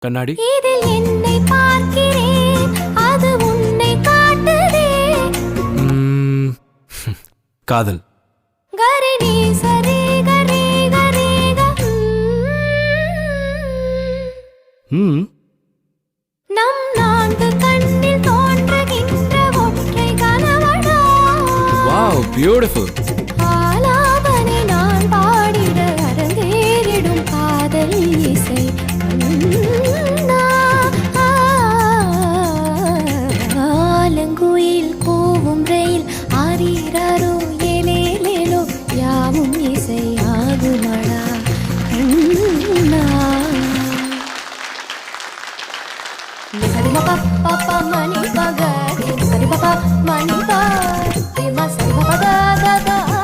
கண்ணாடி. இதில் என்னை பார்க்கிறேன், அது உன்னை காட்டுதே. காதல். கரிணி சரி கரி கரி நம் நான்கு கண்ணில் தோன்றுகின்ற ஒற்றை கனவடா. Wow, beautiful. ஆலாபனை நான் பாடிட அரங்கேறிடும் காதல் இசை. ஆலங்குயில் பூவும் ரயில் ஆரீரோ ஏலேலேலோ யாவும் இசை ஆகுமடா. சரி பாப்பா மணி பக சரி பாப்பா மணி பா சரி பாப்பா